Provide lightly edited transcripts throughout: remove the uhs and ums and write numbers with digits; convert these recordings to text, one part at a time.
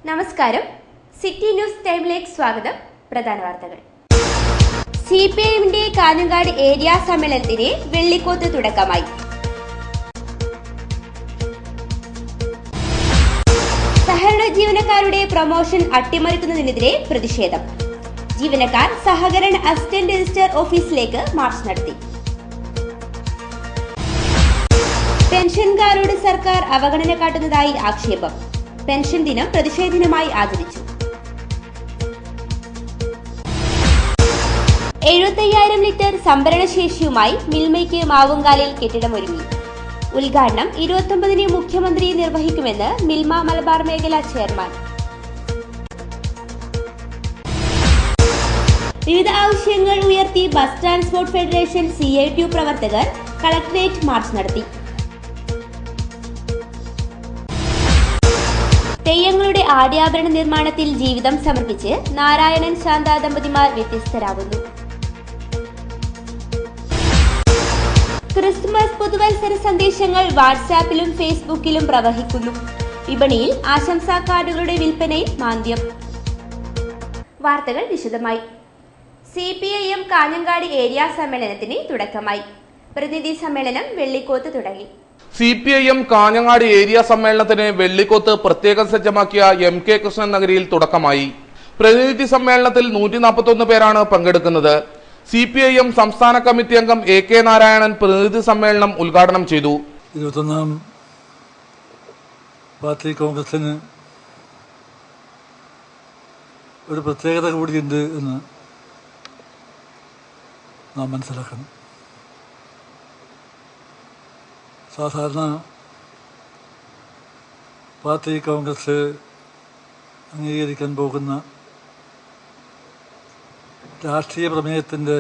നമസ്കാരം, city news ടൈമിലേക്ക് സ്വാഗതം. പ്രധാന വാർത്തകൾ. സിപിഐഎമ്മിന്റെ കാഞ്ഞങ്ങാട് ഏരിയ സമ്മേളനത്തിന് വെള്ളിക്കോത്ത് തുടക്കമായി. സഹകരണ ജീവനക്കാരുടെ പ്രൊമോഷൻ അട്ടിമറിക്കുന്നതിനെതിരെ പ്രതിഷേധം. ജീവനക്കാർ സഹകരണ അസിസ്റ്റന്റ് രജിസ്ട്രാർ ഓഫീസിലേക്ക് മാർച്ച് നടത്തി. പെൻഷൻകാരോട് സർക്കാർ അവഗണന കാട്ടുന്നതായി ആക്ഷേപം. പെൻഷൻ ദിനം പ്രതിഷേധ ദിനമായി ആചരിച്ചു. 75,000 ലിറ്റർ സംഭരണശേഷിയുമായി മിൽമയ്ക്ക് മാവുങ്കാലിൽ കെട്ടിടമൊരുങ്ങി. ഉദ്ഘാടനം 29-ന് മുഖ്യമന്ത്രി നിർവഹിക്കുമെന്ന് മിൽമ മലബാർ മേഖലാ ചെയർമാൻ. വിവിധ ആവശ്യങ്ങൾ ഉയർത്തി ബസ് ട്രാൻസ്പോർട്ട് ഫെഡറേഷൻ CITU പ്രവർത്തകർ കളക്ടറേറ്റ് മാർച്ച് നടത്തി. തെയ്യങ്ങളുടെ ആടയാഭരണ നിർമ്മാണത്തിൽ ജീവിതം സമർപ്പിച്ച് നാരായണൻ ശാന്ത ദമ്പതിമാർ വ്യത്യസ്തരാകുന്നു. ക്രിസ്തുമസ് പുതുവത്സര സന്ദേശങ്ങൾ വാട്സാപ്പിലും ഫേസ്ബുക്കിലും പ്രവഹിക്കുന്നു. വിപണിയിൽ ആശംസാ കാർഡുകളുടെ വിൽപ്പനയിൽ മാന്ദ്യം. വാർത്തകൾ വിശദമായി. CPIM കാഞ്ഞങ്ങാട് ഏരിയ സമ്മേളനത്തിന് തുടക്കമായി. പ്രതിനിധി സമ്മേളനം വെള്ളിക്കോത്ത് തുടങ്ങി. CPIM കാഞ്ഞങ്ങാട് ഏരിയ സമ്മേളനത്തിന് വെള്ളിക്കോത്ത് പ്രത്യേകം സജ്ജമാക്കിയ MK കൃഷ്ണൻ നഗരിയിൽ തുടക്കമായി. പ്രതിനിധി സമ്മേളനത്തിൽ 141 പേരാണ് പങ്കെടുക്കുന്നത്. CPIM സംസ്ഥാന കമ്മിറ്റി അംഗം AK നാരായണൻ പ്രതിനിധി സമ്മേളനം ഉദ്ഘാടനം ചെയ്തു. 21ാം പാർട്ടി കോൺഗ്രസിന് ഒരു പ്രത്യേകത കൂടിയുണ്ട് എന്ന് നാം മനസ്സിലാക്കണം. സാധാരണ പാർട്ടി കോൺഗ്രസ് അംഗീകരിക്കാൻ പോകുന്ന രാഷ്ട്രീയ പ്രമേയത്തിൻ്റെ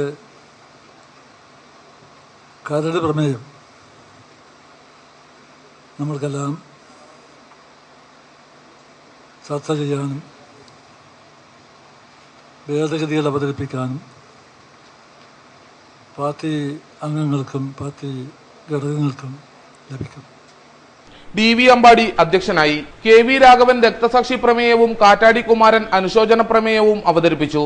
കരട് പ്രമേയം നമ്മൾക്കെല്ലാം ചർച്ച ചെയ്യാനും ഭേദഗതികൾ അവതരിപ്പിക്കാനും പാർട്ടി അംഗങ്ങൾക്കും പാർട്ടി ഘടകങ്ങൾക്കും ലഭിക്കും. DV അമ്പാടി അധ്യക്ഷനായി. KV രാഘവൻ രക്തസാക്ഷി പ്രമേയവും കാറ്റാടി കുമാരൻ അനുശോചന പ്രമേയവും അവതരിപ്പിച്ചു.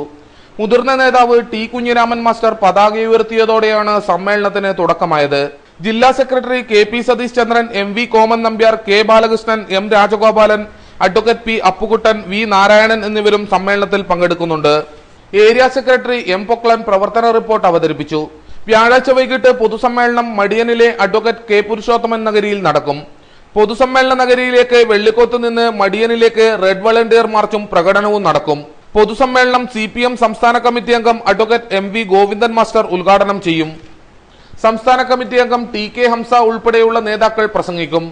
മുതിർന്ന നേതാവ് T കുഞ്ഞിരാമൻ മാസ്റ്റർ പതാക ഉയർത്തിയതോടെയാണ് സമ്മേളനത്തിന് തുടക്കമായത്. ജില്ലാ secretary KP Satheesh Chandran, MV Koman Nambiar, K Balakrishnan, M Rajagopalan, advocate P Appukuttan, V Narayanan എന്നിവരും സമ്മേളനത്തിൽ പങ്കെടുക്കുന്നുണ്ട്. ഏരിയ സെക്രട്ടറി M പൊക്ലൻ പ്രവർത്തന റിപ്പോർട്ട് അവതരിപ്പിച്ചു. വ്യാഴാഴ്ച വൈകിട്ട് പൊതുസമ്മേളനം മടിയനിലെ അഡ്വക്കേറ്റ് K പുരുഷോത്തമൻ നഗരിയിൽ നടക്കും. പൊതുസമ്മേളന നഗരിയിലേക്ക് വെള്ളിക്കോത്ത് നിന്ന് മടിയനിലേക്ക് റെഡ് വളണ്ടിയർ മാർച്ചും പ്രകടനവും നടക്കും. പൊതുസമ്മേളനം CPM സംസ്ഥാന കമ്മിറ്റി അംഗം അഡ്വക്കേറ്റ് MV ഗോവിന്ദൻ മാസ്റ്റർ ഉദ്ഘാടനം ചെയ്യും. സംസ്ഥാന കമ്മിറ്റി അംഗം TK ഹംസ ഉൾപ്പെടെയുള്ള നേതാക്കൾ പ്രസംഗിക്കും.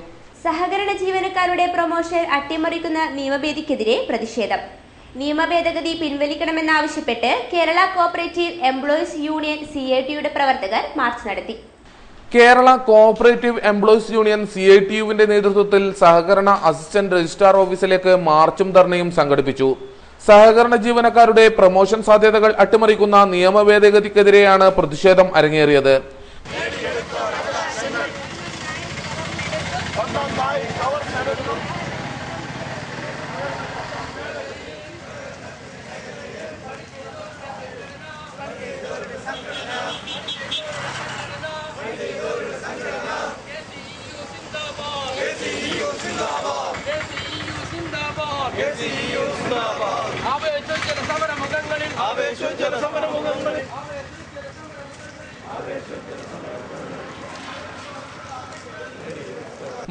സഹകരണ ജീവനക്കാരുടെ പ്രൊമോഷൻ അട്ടിമറിക്കുന്ന നിയമഭേദിക്കെതിരെ പ്രതിഷേധം. നിയമഭേദഗതി പിൻവലിക്കണമെന്നാവശ്യപ്പെട്ട് കേരള കോഓപ്പറേറ്റീവ് എംപ്ലോയീസ് യൂണിയൻ CITUയുടെ പ്രവർത്തകർ മാർച്ച് നടത്തി. കേരള കോഓപ്പറേറ്റീവ് എംപ്ലോയീസ് യൂണിയൻ CITUവിന്റെ നേതൃത്വത്തിൽ സഹകരണ അസിസ്റ്റന്റ് രജിസ്ട്രാർ ഓഫീസിലേക്ക് മാർച്ചും ധർണയും സംഘടിപ്പിച്ചു. സഹകരണ ജീവനക്കാരുടെ പ്രൊമോഷൻ സാധ്യതകൾ അട്ടിമറിക്കുന്ന നിയമഭേദഗതിക്കെതിരെയാണ് പ്രതിഷേധം അരങ്ങേറിയത്.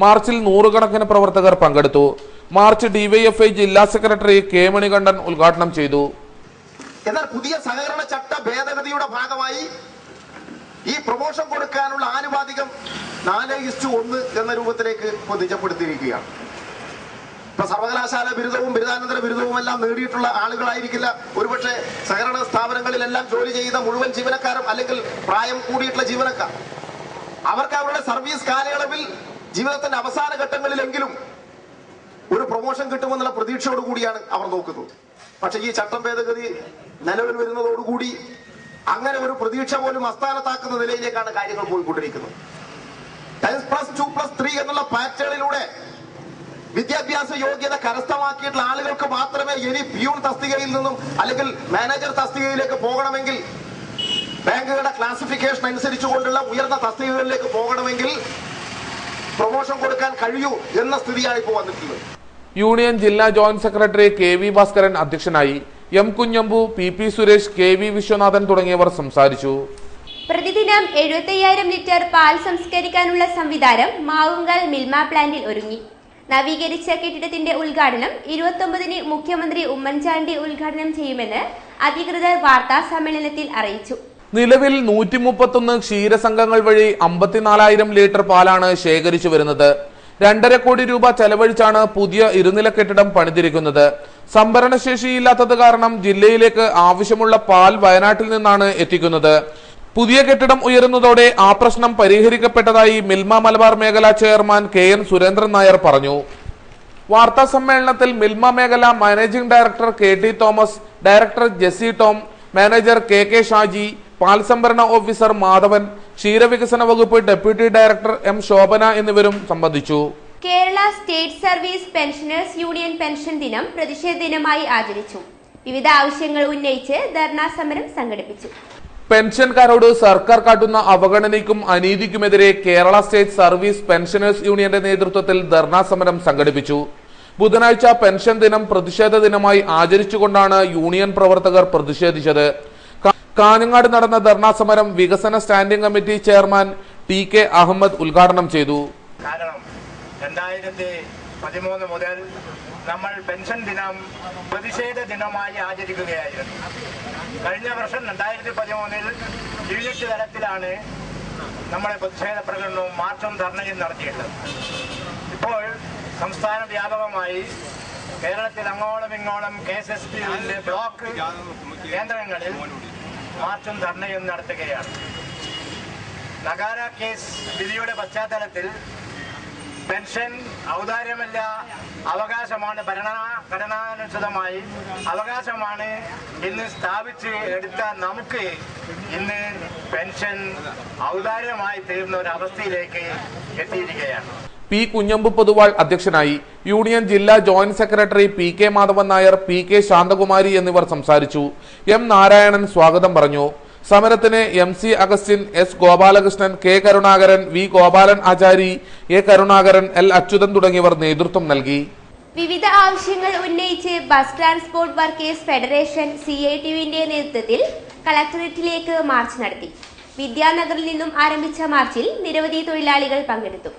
മാർച്ചിൽ നൂറുകണക്കിന് പ്രവർത്തകർ പങ്കെടുത്തു. മാർച്ച് DYFI ജില്ലാ സെക്രട്ടറി K മണികണ്ഠൻ ഉദ്ഘാടനം ചെയ്തു. എന്നാൽ പുതിയ സഹകരണ ചട്ട ഭേദഗതിയുടെ ഭാഗമായി ഈ പ്രൊമോഷൻ കൊടുക്കാനുള്ള ആനുപാതികം 4:1 എന്ന രൂപത്തിലേക്ക് നിജപ്പെടുത്തിയിരിക്കുകയാണ്. ഇപ്പൊ സർവകലാശാല ബിരുദവും ബിരുദാനന്തര ബിരുദവും എല്ലാം നേടിയിട്ടുള്ള ആളുകളായിരിക്കില്ല ഒരുപക്ഷെ സഹകരണ സ്ഥാപനങ്ങളിലെല്ലാം ജോലി ചെയ്യുന്ന മുഴുവൻ ജീവനക്കാരും അല്ലെങ്കിൽ പ്രായം കൂടിയിട്ടുള്ള ജീവനക്കാർ. അവർക്ക് അവരുടെ സർവീസ് കാലയളവിൽ ജീവിതത്തിന്റെ അവസാന ഘട്ടങ്ങളിലെങ്കിലും ഒരു പ്രൊമോഷൻ കിട്ടുമെന്നുള്ള പ്രതീക്ഷയോടുകൂടിയാണ് അവർ നോക്കുന്നത്. പക്ഷെ ഈ ചട്ടം ഭേദഗതി നിലവിൽ വരുന്നതോടുകൂടി അങ്ങനെ ഒരു പ്രതീക്ഷ പോലും അസ്ഥാനത്താക്കുന്ന നിലയിലേക്കാണ് കാര്യങ്ങൾ പോയിക്കൊണ്ടിരിക്കുന്നത്. 10+2+3 എന്നുള്ള പാറ്റേണിലൂടെ വിദ്യാഭ്യാസ യോഗ്യത കരസ്ഥമാക്കിയിട്ടുള്ള ആളുകൾക്ക് മാത്രമേ ഇനി പ്യൂൺ തസ്തികയിൽ നിന്നും അല്ലെങ്കിൽ മാനേജർ തസ്തികയിലേക്ക് പോകണമെങ്കിൽ, ബാങ്കുകളുടെ ക്ലാസിഫിക്കേഷൻ അനുസരിച്ചുകൊണ്ടുള്ള ഉയർന്ന തസ്തികകളിലേക്ക് പോകണമെങ്കിൽ പ്രൊമോഷൻ കൊടുക്കാൻ കഴിയൂ എന്ന സ്ഥിതിയാണ് ഇപ്പോൾ വന്നിട്ടുള്ളത്. യൂണിയൻ ജില്ലാ ജോയിന്റ് സെക്രട്ടറി KV ഭാസ്കരൻ അധ്യക്ഷനായി. M Kunhambu, PP Suresh, KV Viswanathan തുടങ്ങിയവർ സംസാരിച്ചു. പ്രതിദിനം 75,000 ലിറ്റർ പാൽ സംസ്കരിക്കാനുള്ള സംവിധാനം മാവുങ്കൽ മിൽമ പ്ലാന്റിൽ ഒരുങ്ങി. നവീകരിച്ച കെട്ടിടത്തിന്റെ ഉദ്ഘാടനം 29-ന് മുഖ്യമന്ത്രി ഉമ്മൻചാണ്ടി ഉദ്ഘാടനം ചെയ്യുമെന്ന് അധികൃതർ വാർത്താ സമ്മേളനത്തിൽ അറിയിച്ചു. നിലവിൽ 131 ക്ഷീരസംഘങ്ങൾ വഴി 54,000 ലിറ്റർ പാലാണ് ശേഖരിച്ചു വരുന്നത്. 2.5 കോടി രൂപ ചെലവഴിച്ചാണ് പുതിയ ഇരുനില കെട്ടിടം പണിതിരിക്കുന്നത്. സംഭരണശേഷിയില്ലാത്തത് കാരണം ജില്ലയിലേക്ക് ആവശ്യമുള്ള പാൽ വയനാട്ടിൽ നിന്നാണ് എത്തിക്കുന്നത്. പുതിയ കെട്ടിടം ഉയരുന്നതോടെ ആ പ്രശ്നം പരിഹരിക്കപ്പെട്ടതായി മിൽമ മലബാർ മേഖലാ ചെയർമാൻ KN സുരേന്ദ്രൻ നായർ പറഞ്ഞു. വാർത്താ സമ്മേളനത്തിൽ മിൽമ മേഖല managing director KT Thomas, director Jessy Tom, manager KK Shaji, പാൽ സംഭരണ ഓഫീസർ മാധവൻ, ക്ഷീരവികസന വകുപ്പ് ഡെപ്യൂട്ടി ഡയറക്ടർ M ശോഭന എന്നിവരും സംബന്ധിച്ചു. Kerala state service pensioners union pension ദിനം പ്രതിഷേധ ദിനമായി ആചരിച്ചു. വിവിധ ആവശ്യങ്ങൾ ഉന്നയിച്ച് ധർണാ സമരം സംഘടിപ്പിച്ചു. പെൻഷൻകാരോട് സർക്കാർ കാട്ടുന്ന അവഗണനയ്ക്കും അനീതിക്കുമെതിരെ കേരള സ്റ്റേറ്റ് സർവീസ് പെൻഷനേഴ്സ് യൂണിയന്റെ നേതൃത്വത്തിൽ ധർണാ സമരം സംഘടിപ്പിച്ചു. ബുധനാഴ്ച പെൻഷൻ ദിനം പ്രതിഷേധ ദിനമായി ആചരിച്ചുകൊണ്ടാണ് യൂണിയൻ പ്രവർത്തകർ പ്രതിഷേധിച്ചത്. കാഞ്ഞങ്ങാട് നടന്ന ധർണാ സമരം വികസന standing committee chairman TK Ahammed ഉദ്ഘാടനം ചെയ്തു. കാരണം 2013 മുതൽ നമ്മൾ പെൻഷൻ ദിനം പ്രതിഷേധ ദിനമായി ആചരിക്കുകയായിരുന്നു. കഴിഞ്ഞ വർഷം 2013-ൽ യൂണിറ്റ് തലത്തിലാണ് നമ്മുടെ പ്രതിഷേധ പ്രകടനവും മാർച്ചും ധർണയും നടത്തിയിട്ടുള്ളത്. ഇപ്പോൾ സംസ്ഥാന വ്യാപകമായി കേരളത്തിൽ അങ്ങോളം ഇങ്ങോളം KSSPയുടെ ബ്ലോക്ക് കേന്ദ്രങ്ങളിൽ മാർച്ചും ധർണയും നടത്തുകയാണ്. നഗാര കേസ് വിധിയുടെ പശ്ചാത്തലത്തിൽ പെൻഷൻ ഔദാര്യമല്ല, അവകാശമാണ്, ഭരണഘടനാനുസൃതമായി അവകാശമാണ് ഇന്ന് സ്ഥാപിച്ച് എടുത്ത നമുക്ക് ഇന്ന് പെൻഷൻ ഔദാര്യമായി തീർന്ന ഒരു അവസ്ഥയിലേക്ക് എത്തിയിരിക്കുകയാണ്. P കുഞ്ഞമ്പു പൊതുവാൾ അധ്യക്ഷനായി. യൂണിയൻ ജില്ലാ joint secretary PK Madhavan Nair, PK Santhakumari എന്നിവർ സംസാരിച്ചു. M നാരായണൻ സ്വാഗതം പറഞ്ഞു. സമരത്തിന് MC Augustine, S Gopalakrishnan, K Karunakaran, V Gopalan Achari, A Karunakaran, L Achuthan തുടങ്ങിയവർ നേതൃത്വം നൽകി. വിവിധ ആവശ്യങ്ങൾ ഉന്നയിച്ച് ബസ് ട്രാൻസ്പോർട്ട് വർക്കേഴ്സ് ഫെഡറേഷൻ CITUവിന്റെ നേതൃത്വത്തിൽ കളക്ടറേറ്റിലേക്ക് മാർച്ച് നടത്തി. വിദ്യാനഗറിൽ നിന്നും ആരംഭിച്ച മാർച്ചിൽ നിരവധി തൊഴിലാളികൾ പങ്കെടുത്തു.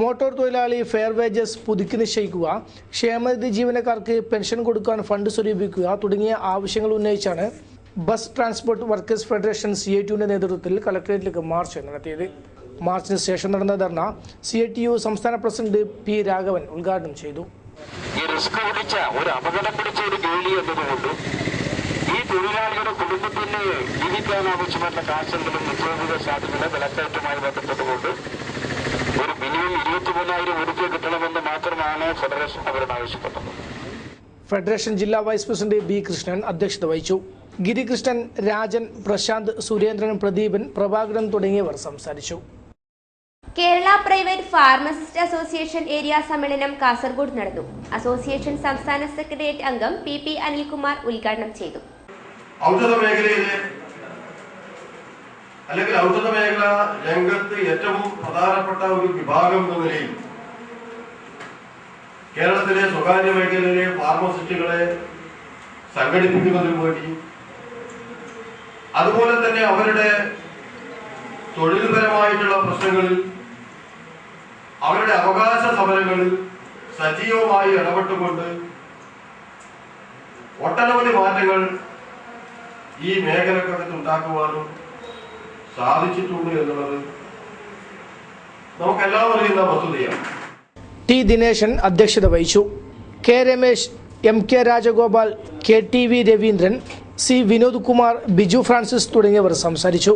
മോട്ടോർ തൊഴിലാളി ഫെയർ വേജസ് പുതുക്കി നിശ്ചയിക്കുക, ക്ഷേമനിധി ജീവനക്കാർക്ക് പെൻഷൻ കൊടുക്കാൻ ഫണ്ട് സ്വരൂപിക്കുക തുടങ്ങിയ ആവശ്യങ്ങൾ ഉന്നയിച്ചാണ് ബസ് ട്രാൻസ്പോർട്ട് വർക്കേഴ്സ് ഫെഡറേഷൻ CITUവിന്റെ നേതൃത്വത്തിൽ കളക്ടറേറ്റിലേക്ക് മാർച്ച് നടത്തിയത്. മാർച്ചിന് ശേഷം നടന്ന ധർണ CITU സംസ്ഥാന പ്രസിഡന്റ് P രാഘവൻ ഉദ്ഘാടനം ചെയ്തു. ഈ റിസ്ക് പിടിച്ച ഒരു അപകടം പിടിച്ച ഒരു ജോലി എന്നതുകൊണ്ട് ഈ തൊഴിലാളികളുടെ കുടുംബത്തിന് ജീവിക്കാൻ ആവശ്യമായിട്ടുള്ള കാശെങ്കിലും നിക്ഷേപിക സാധ്യതയുടെ വിലക്കയറ്റവുമായി ബന്ധപ്പെട്ടുകൊണ്ട് ഒരു മിനിമം 23,000 രൂപ കിട്ടണമെന്ന് മാത്രമാണ് ഫെഡറേഷൻ അവരോട് ആവശ്യപ്പെട്ടത്. ഫെഡറേഷൻ ജില്ലാ വൈസ് പ്രസിഡന്റ് B കൃഷ്ണൻ അധ്യക്ഷത വഹിച്ചു. ഗിരികൃഷ്ണൻ, രാജൻ, പ്രശാന്ത്, സുരേന്ദ്രൻ, പ്രദീപൻ, പ്രഭാകരൻ തുടങ്ങിയവർ സംസാരിച്ചു. Kerala private pharmacist association area സമ്മേളനം കാസർഗോഡ് നടന്നു. അസോസിയേഷൻ സംസ്ഥാന സെക്രട്ടേറിയറ്റ് അംഗം PP അനിൽകുമാർ ഉദ്ഘാടനം ചെയ്തു. ഔഷധ മേഖലയിലെ അല്ലെങ്കിൽ ഔഷധ മേഖല രംഗത്ത് ഏറ്റവും പ്രധാനപ്പെട്ട ഒരു വിഭാഗം എന്ന നിലയിൽ കേരളത്തിലെ സ്വകാര്യ മേഖലയിലെ ഫാർമസിസ്റ്റുകളെ സംഘടിപ്പിക്കുന്നതിന് വേണ്ടി, അതുപോലെ തന്നെ അവരുടെ തൊഴിൽപരമായിട്ടുള്ള പ്രശ്നങ്ങളിൽ അവരുടെ അവകാശ സമരങ്ങളിൽ സജീവമായി ഇടപെട്ടുകൊണ്ട് ഒട്ടനവധി മാറ്റങ്ങൾ ഈ മേഖലക്കകത്ത് ഉണ്ടാക്കുവാനും സാധിച്ചിട്ടുണ്ട് എന്നുള്ളത് നമുക്കെല്ലാം അറിയുന്ന വസ്തുതയാണ്. ടി ദിനേശൻ അധ്യക്ഷത വഹിച്ചു. K Ramesh, M K Rajagopal, K T V Raveendran, C Vinod Kumar, Biju Francis തുടങ്ങിയവർ സംസാരിച്ചു.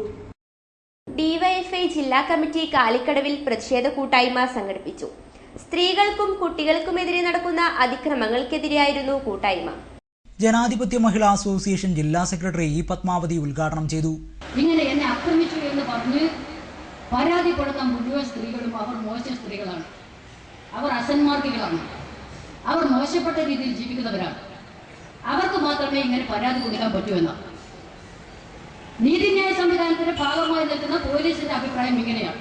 ഡിവൈഎഫ്ഐ ജില്ലാ കമ്മിറ്റി കാലിക്കടവിൽ പ്രതിഷേധ കൂട്ടായ്മ സംഘടിപ്പിച്ചു. സ്ത്രീകൾക്കും കുട്ടികൾക്കുമെതിരെ നടക്കുന്ന അതിക്രമങ്ങൾക്കെതിരെയായിരുന്നു കൂട്ടായ്മ. ജനാധിപത്യ മഹിളാ അസോസിയേഷൻ ജില്ലാ സെക്രട്ടറി ഇ പത്മാവതി ഉദ്ഘാടനം ചെയ്തു. ഇങ്ങനെ എന്നെ ആക്രമിച്ചു എന്ന് പറഞ്ഞ് പരാതിപ്പെടുന്ന മുഴുവൻ സ്ത്രീകളും അവർ മോശം സ്ത്രീകളാണ്, അവർ അസന്മാർഗികളാണ്, അവർ മോശപ്പെട്ട രീതിയിൽ ജീവിക്കുന്നവരാണ്. അവർക്ക് മാത്രമേ ഇങ്ങനെ പരാതി കൊടുക്കാൻ പറ്റൂവെന്ന നീതിന്യായ സംവിധാനത്തിന്റെ ഭാഗമായി നിൽക്കുന്ന പോലീസിന്റെ അഭിപ്രായം ഇങ്ങനെയാണ്.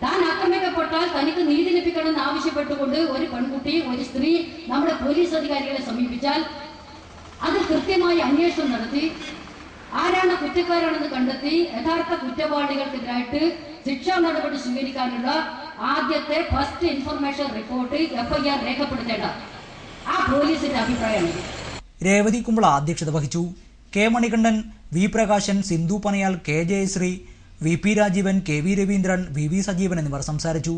താൻ ആക്രമിക്കപ്പെട്ടാൽ തനിക്ക് നീതി ലഭിക്കണമെന്ന് ആവശ്യപ്പെട്ടുകൊണ്ട് ഒരു പെൺകുട്ടി, ഒരു സ്ത്രീ നമ്മുടെ പോലീസ് അധികാരികളെ സമീപിച്ചാൽ അത് കൃത്യമായി അന്വേഷണം നടത്തി ആരാണ് കുറ്റക്കാരാണെന്ന് കണ്ടെത്തി യഥാർത്ഥ കുറ്റവാളികൾക്കെതിരായിട്ട് ശിക്ഷാ നടപടി സ്വീകരിക്കാനുള്ള ആദ്യത്തെ ഫസ്റ്റ് ഇൻഫർമേഷൻ റിപ്പോർട്ട് FIR രേഖപ്പെടുത്തേണ്ട ആ പോലീസിന്റെ അഭിപ്രായമാണ്. രേവതി കുമ്പള അധ്യക്ഷത വഹിച്ചു. K Manikandan, V Prakashan, Sindhu Panayal, K Jayasree, V P Rajeevan, K V Raveendran, V V Sajeevan എന്നിവർ സംസാരിച്ചു.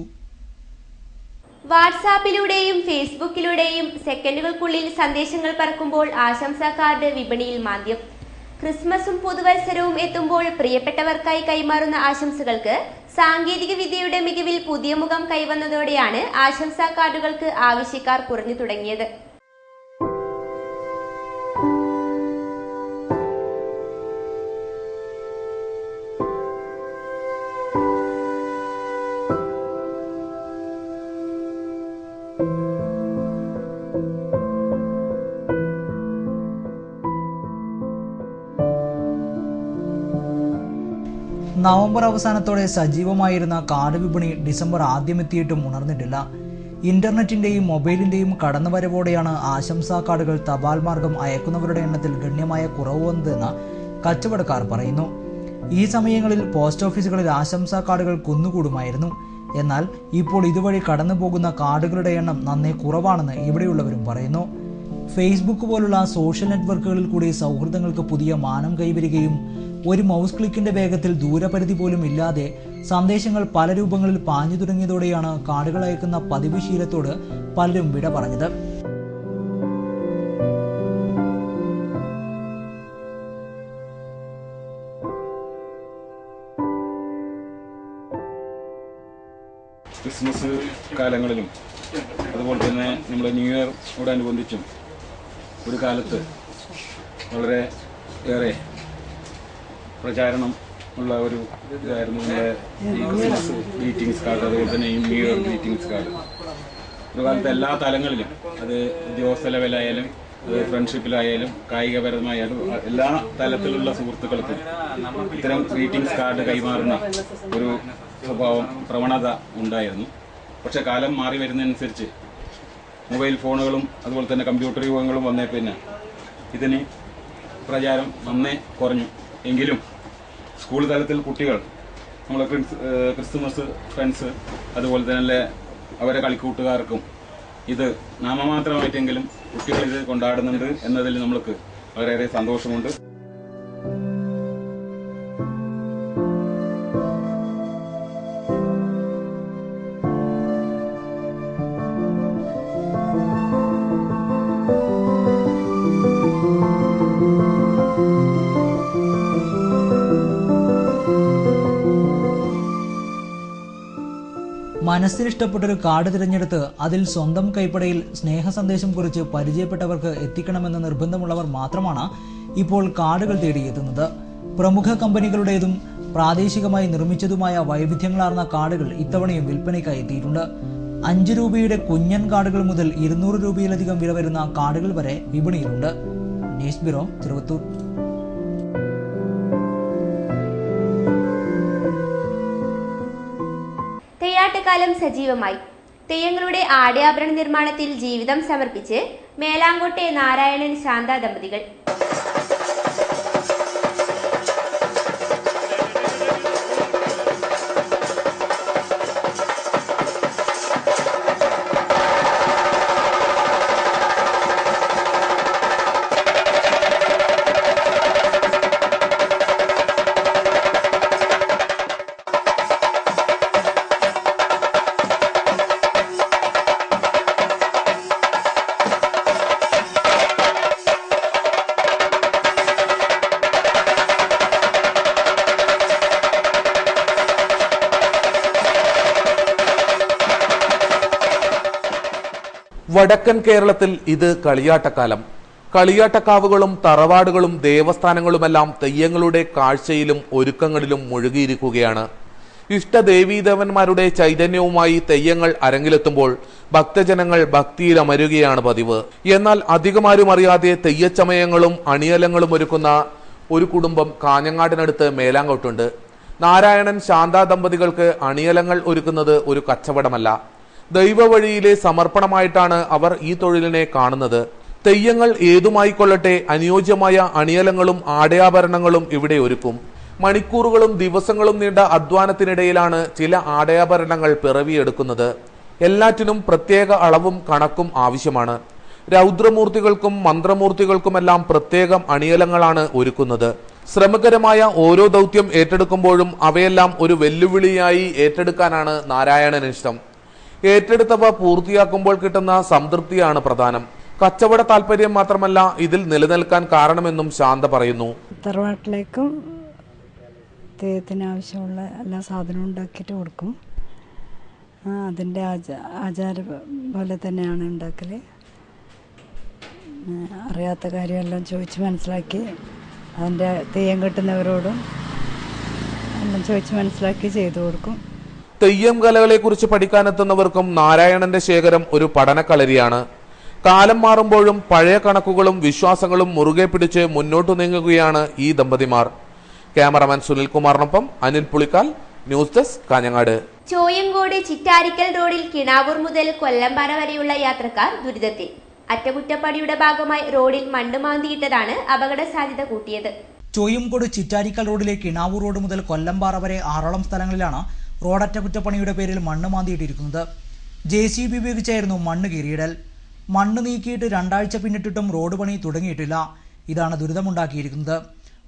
വാട്സാപ്പിലൂടെയും ഫേസ്ബുക്കിലൂടെയും സെക്കൻഡുകൾക്കുള്ളിൽ സന്ദേശങ്ങൾ പറക്കുമ്പോൾ ആശംസാ കാർഡ് വിപണിയിൽ മാന്ദ്യം. ക്രിസ്മസും പുതുവത്സരവും എത്തുമ്പോൾ പ്രിയപ്പെട്ടവർക്കായി കൈമാറുന്ന ആശംസകൾക്ക് സാങ്കേതിക വിദ്യയുടെ മികവിൽ പുതിയ മുഖം കൈവന്നതോടെയാണ് ആശംസാ കാർഡുകൾക്ക് ആവശ്യക്കാർ കുറഞ്ഞു തുടങ്ങിയത്. നവംബർ അവസാനത്തോടെ സജീവമായിരുന്ന കാർഡ് വിപണി ഡിസംബർ ആദ്യമെത്തിയിട്ടും ഉണർന്നിട്ടില്ല. ഇന്റർനെറ്റിന്റെയും മൊബൈലിന്റെയും കടന്നുവരവോടെയാണ് ആശംസാ കാർഡുകൾ തപാൽ മാർഗം അയക്കുന്നവരുടെ എണ്ണത്തിൽ ഗണ്യമായ കുറവ് വന്നതെന്ന് കച്ചവടക്കാർ പറയുന്നു. ഈ സമയങ്ങളിൽ പോസ്റ്റ് ഓഫീസുകളിൽ ആശംസാ കാർഡുകൾ കുന്നുകൂടുമായിരുന്നു. എന്നാൽ ഇപ്പോൾ ഇതുവഴി കടന്നു പോകുന്ന കാർഡുകളുടെ എണ്ണം നന്നേ കുറവാണെന്ന് ഇവിടെയുള്ളവരും പറയുന്നു. ഫേസ്ബുക്ക് പോലുള്ള സോഷ്യൽ നെറ്റ്വർക്കുകളിൽ കൂടി സൗഹൃദങ്ങൾക്ക് പുതിയ മാനം കൈവരികയും ഒരു മൗസ് ക്ലിക്കിന്റെ വേഗത്തിൽ ദൂരപരിധി പോലും ഇല്ലാതെ സന്ദേശങ്ങൾ പല രൂപങ്ങളിൽ പാഞ്ഞു തുടങ്ങിയതോടെയാണ് കാർഡുകൾ അയക്കുന്ന പതിവ് ശീലത്തോട് പലരും വിട പറഞ്ഞത്. ക്രിസ്മസ് കാലങ്ങളിലും അതുപോലെ തന്നെ നമ്മൾ ന്യൂ ഇയറോടനുബന്ധിച്ചും ഒരു കാലത്ത് വളരെ ഏറെ പ്രചാരണം ഉള്ള ഒരു ഇതായിരുന്നു നമ്മുടെ ഈ ക്രിസ്മസ് ഗ്രീറ്റിംഗ്സ് കാർഡ്, അതുപോലെ തന്നെ ഈ ന്യൂ ഇയർ ഗ്രീറ്റിംഗ്സ് കാർഡ്. ഒരു കാലത്ത് എല്ലാ തലങ്ങളിലും, അത് ഉദ്യോഗസ്ഥ ലെവലായാലും അത് ഫ്രണ്ട്ഷിപ്പിലായാലും കായികപരമായാലും എല്ലാ തലത്തിലുള്ള സുഹൃത്തുക്കൾക്കും ഇത്തരം ഗ്രീറ്റിംഗ്സ് കാർഡ് കൈമാറുന്ന ഒരു സ്വഭാവം, പ്രവണത ഉണ്ടായിരുന്നു. പക്ഷെ കാലം മാറി വരുന്നതനുസരിച്ച് മൊബൈൽ ഫോണുകളും അതുപോലെ തന്നെ കമ്പ്യൂട്ടർ യുഗങ്ങളും വന്നേ പിന്നെ ഇതിന് പ്രചാരം നന്നേ കുറഞ്ഞു. എങ്കിലും സ്കൂൾ തലത്തിൽ കുട്ടികൾ നമ്മളെ ക്രിസ്തുമസ് ഫ്രണ്ട്സ് അതുപോലെ തന്നെ അവരെ കളിക്കൂട്ടുകാർക്കും ഇത് നാമമാത്രമായിട്ടെങ്കിലും കുട്ടികൾ ഇത് കൊണ്ടാടുന്നുണ്ട് എന്നതിൽ നമ്മൾക്ക് വളരെയേറെ സന്തോഷമുണ്ട്. മനസ്സിനിഷ്ടപ്പെട്ടൊരു കാർഡ് തിരഞ്ഞെടുത്ത് അതിൽ സ്വന്തം കൈപ്പടയിൽ സ്നേഹ സന്ദേശം കുറിച്ച് പരിചയപ്പെട്ടവർക്ക് എത്തിക്കണമെന്ന നിർബന്ധമുള്ളവർ മാത്രമാണ് ഇപ്പോൾ കാർഡുകൾ തേടിയെത്തുന്നത്. പ്രമുഖ കമ്പനികളുടേതും പ്രാദേശികമായി നിർമ്മിച്ചതുമായ വൈവിധ്യങ്ങളാർന്ന കാർഡുകൾ ഇത്തവണയും വിൽപ്പനയ്ക്കായി എത്തിയിട്ടുണ്ട്. 5 രൂപയുടെ കുഞ്ഞൻ കാർഡുകൾ മുതൽ 200 രൂപയിലധികം വില വരുന്ന കാർഡുകൾ വരെ വിപണിയിലുണ്ട്. News bureau, Thiruvothu. തെയ്യാട്ടുകാലം സജീവമായി. തെയ്യങ്ങളുടെ ആടയാഭരണ നിർമ്മാണത്തിൽ ജീവിതം സമർപ്പിച്ച് മേലാങ്കോട്ടെ നാരായണൻ ശാന്ത ദമ്പതികൾ. വടക്കൻ കേരളത്തിൽ ഇത് കളിയാട്ടക്കാലം. കളിയാട്ടക്കാവുകളും തറവാടുകളും ദേവസ്ഥാനങ്ങളുമെല്ലാം തെയ്യങ്ങളുടെ കാഴ്ചയിലും ഒരുക്കങ്ങളിലും മുഴുകിയിരിക്കുകയാണ്. ഇഷ്ടദേവീദേവന്മാരുടെ ചൈതന്യവുമായി തെയ്യങ്ങൾ അരങ്ങിലെത്തുമ്പോൾ ഭക്തജനങ്ങൾ ഭക്തിയിലമരുകയാണ് പതിവ്. എന്നാൽ അധികമാരും അറിയാതെ തെയ്യച്ചമയങ്ങളും അണിയലങ്ങളും ഒരുക്കുന്ന ഒരു കുടുംബം കാഞ്ഞങ്ങാടിനടുത്ത് മേലാങ്കോട്ടുണ്ട്. നാരായണൻ ശാന്ത ദമ്പതികൾക്ക് അണിയലങ്ങൾ ഒരുക്കുന്നത് ഒരു കച്ചവടമല്ല, ദൈവ വഴിയിലെ സമർപ്പണമായിട്ടാണ് അവർ ഈ തൊഴിലിനെ കാണുന്നത്. തെയ്യങ്ങൾ ഏതുമായിക്കൊള്ളട്ടെ, അനുയോജ്യമായ അണിയലങ്ങളും ആടയാഭരണങ്ങളും ഇവിടെ ഒരുക്കും. മണിക്കൂറുകളും ദിവസങ്ങളും നീണ്ട അധ്വാനത്തിനിടയിലാണ് ചില ആടയാഭരണങ്ങൾ പിറവിയെടുക്കുന്നത്. എല്ലാറ്റിനും പ്രത്യേക അളവും കണക്കും ആവശ്യമാണ്. രൗദ്രമൂർത്തികൾക്കും മന്ത്രമൂർത്തികൾക്കുമെല്ലാം പ്രത്യേകം അണിയലങ്ങളാണ് ഒരുക്കുന്നത്. ശ്രമകരമായ ഓരോ ദൗത്യം ഏറ്റെടുക്കുമ്പോഴും അവയെല്ലാം ഒരു വെല്ലുവിളിയായി ഏറ്റെടുക്കാനാണ് നാരായണന് ഇഷ്ടം. ഏറ്റെടുത്തവ പൂർത്തിയാക്കുമ്പോൾ കിട്ടുന്ന സംതൃപ്തിയാണ് പ്രധാനം. കച്ചവട താല്പര്യം മാത്രമല്ല ഇതിൽ നിലനിൽക്കാൻ കാരണമെന്നും ശാന്ത പറയുന്നു. തറവാട്ടിലേക്കും തെയ്യത്തിന് ആവശ്യമുള്ള എല്ലാ സാധനവും ഉണ്ടാക്കിയിട്ട് കൊടുക്കും. അതിൻ്റെ ആചാര പോലെ തന്നെയാണ് ഉണ്ടാക്കൽ. അറിയാത്ത കാര്യമെല്ലാം ചോദിച്ച് മനസ്സിലാക്കി അതിൻ്റെ തെയ്യം കെട്ടുന്നവരോടും എല്ലാം ചോദിച്ച് മനസ്സിലാക്കി ചെയ്തു കൊടുക്കും. തെയ്യം കലകളെ കുറിച്ച് പഠിക്കാനെത്തുന്നവർക്കും നാരായണന്റെ ശേഖരം ഒരു പഠനക്കളരിയാണ്. കാലം മാറുമ്പോഴും പഴയ കണക്കുകളും വിശ്വാസങ്ങളും മുറുകെ പിടിച്ച് മുന്നോട്ടു നീങ്ങുകയാണ് ഈ ദമ്പതിമാർ. ക്യാമറമാൻ സുനിൽകുമാറിനൊപ്പം അനിൽ പുളിക്കാൽ, ന്യൂസ് ഡെസ്ക്, കാഞ്ഞങ്ങാട്. ചോയങ്കോട് ചിറ്റാരിക്കൽ റോഡിൽ കിണാവൂർ മുതൽ കൊല്ലംപാറ വരെയുള്ള യാത്രക്കാർ ദുരിതത്തിൽ. അറ്റകുറ്റപ്പണിയുടെ ഭാഗമായി റോഡിൽ മണ്ണ് മാന്തിയിട്ടതാണ് അപകട സാധ്യത കൂട്ടിയത്. ചോയങ്കോട് ചിറ്റാരിക്കൽ റോഡിലെ കിണാവൂർ റോഡ് മുതൽ കൊല്ലംപാറ വരെ 6ഓളം സ്ഥലങ്ങളിലാണ് റോഡ് അറ്റകുറ്റപ്പണിയുടെ പേരിൽ മണ്ണ് മാന്തിയിട്ടിരിക്കുന്നത്. JCB ഉപയോഗിച്ചായിരുന്നു മണ്ണ് കീറിയിടൽ. മണ്ണ് നീക്കിയിട്ട് 2 ആഴ്ച പിന്നിട്ടിട്ടും റോഡ് പണി തുടങ്ങിയിട്ടില്ല. ഇതാണ് ദുരിതമുണ്ടാക്കിയിരിക്കുന്നത്.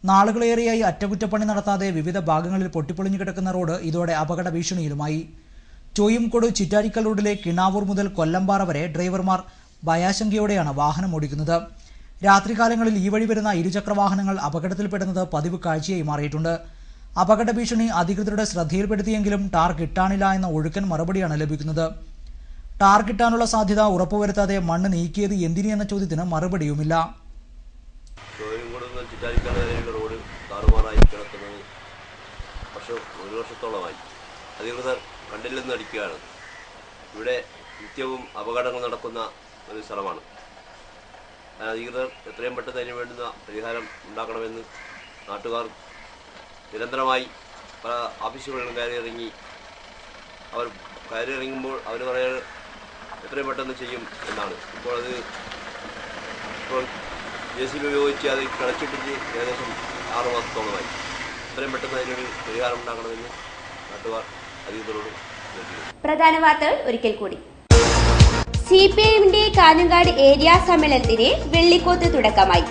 നാളുകളേറെയായി അറ്റകുറ്റപ്പണി നടത്താതെ വിവിധ ഭാഗങ്ങളിൽ പൊട്ടിപ്പൊളിഞ്ഞു കിടക്കുന്ന റോഡ് ഇതോടെ അപകട ഭീഷണിയിലുമായി. ചോയങ്കോട് ചിറ്റാരിക്കൽ റോഡിലെ കിണാവൂർ മുതൽ കൊല്ലംപാറ വരെ ഡ്രൈവർമാർ ഭയാശങ്കയോടെയാണ് വാഹനം ഓടിക്കുന്നത്. രാത്രികാലങ്ങളിൽ ഈ വഴി വരുന്ന ഇരുചക്ര വാഹനങ്ങൾ അപകടത്തിൽപ്പെടുന്നത് പതിവ് കാഴ്ചയായി മാറിയിട്ടുണ്ട്. അപകട ഭീഷണി അധികൃതരുടെ ശ്രദ്ധയിൽപ്പെടുത്തിയെങ്കിലും ടാർ കിട്ടാനില്ല എന്ന ഒഴുക്കൻ മറുപടിയാണ് ലഭിക്കുന്നത്. ടാർ കിട്ടാനുള്ള സാധ്യത ഉറപ്പുവരുത്താതെ മണ്ണ് നീക്കിയത് എന്തിന് എന്ന ചോദ്യത്തിന് മറുപടിയുമില്ല. റോഡ് താറുമാറായി കിടക്കുന്നത് ഒരു വർഷത്തോളമായി. അധികൃതർ കണ്ടില്ലെന്ന് അടിക്കുകയാണ്. ഇവിടെ നിത്യവും അപകടങ്ങൾ നടക്കുന്ന ഒരു സ്ഥലമാണ്. അധികൃതർ എത്രയും പെട്ടെന്ന് അതിന് വേണ്ടുന്ന പരിഹാരം ഉണ്ടാക്കണമെന്ന് നാട്ടുകാർ നിരന്തരമായി പല ഓഫീസുകളിലും കയറിയിറങ്ങി. അവർ കയറിയിറങ്ങുമ്പോൾ അവർ പറയുന്നത് എത്രയും പെട്ടെന്ന് ചെയ്യും എന്നാണ്. ഇപ്പോൾ JCB ഉപയോഗിച്ച് അത് കളച്ചിട്ടിട്ട് ഏകദേശം 6 മാസത്തോളമായി. എത്രയും പെട്ടെന്ന് അതിനൊരു പരിഹാരം ഉണ്ടാക്കണമെന്ന് നാട്ടുകാർ അധികൃതരോട് ചോദിക്കുന്നു. പ്രധാന വാർത്തകൾ ഒരിക്കൽ കൂടി. CPIന്റെ കാഞ്ഞങ്ങാട് ഏരിയ സമ്മേളനത്തിന് വെള്ളിക്കോത്ത് തുടക്കമായി.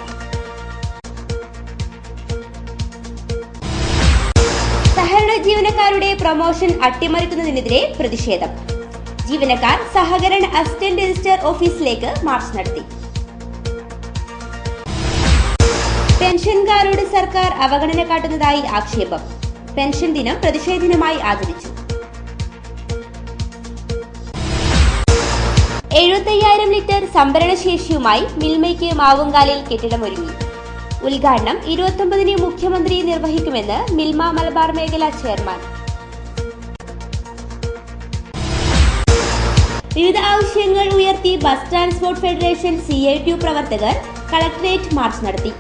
സഹകരണ ജീവനക്കാരുടെ പ്രൊമോഷൻ അട്ടിമറിക്കുന്നതിനെതിരെ പ്രതിഷേധം. ജീവനക്കാർ സഹകരണ അസിസ്റ്റന്റ് രജിസ്റ്റർ ഓഫീസിലേക്ക് മാർച്ച് നടത്തി. പെൻഷൻകാരോട് സർക്കാർ അവഗണന കാട്ടുന്നതായി ആക്ഷേപം. പെൻഷൻ ദിനം പ്രതിഷേധ ദിനമായി ആചരിച്ചു. 75,000 ലിറ്റർ സംഭരണശേഷിയുമായി മിൽമയ്ക്ക് മാവുങ്കാലിൽ കെട്ടിടമൊരുങ്ങി. ഉദ്ഘാടനം 29-ന് മുഖ്യമന്ത്രി നിർവഹിക്കുമെന്ന് മിൽമ മലബാർ മേഖലാ ചെയർമാൻ. വിവിധ ആവശ്യങ്ങൾ ഉയർത്തി ബസ് ട്രാൻസ്പോർട്ട് ഫെഡറേഷൻ CITU പ്രവർത്തകർ കളക്ടറേറ്റ് മാർച്ച് നടത്തി.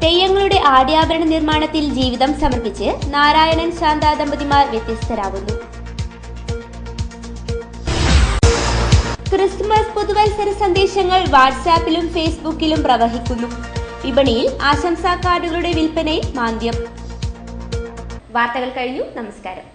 തെയ്യങ്ങളുടെ ആടയാഭരണ നിർമ്മാണത്തിൽ ജീവിതം സമർപ്പിച്ച് നാരായണൻ ശാന്ത ദമ്പതിമാർ വ്യത്യസ്തരാകുന്നു. ക്രിസ്മസ് പുതുവത്സര സന്ദേശങ്ങൾ വാട്സാപ്പിലും ഫേസ്ബുക്കിലും പ്രവഹിക്കുന്നു. വിപണിയിൽ ആശംസാ കാർഡുകളുടെ വിൽപ്പനയിൽ മാന്ദ്യം. വാർത്തകൾ കഴിഞ്ഞു. നമസ്കാരം.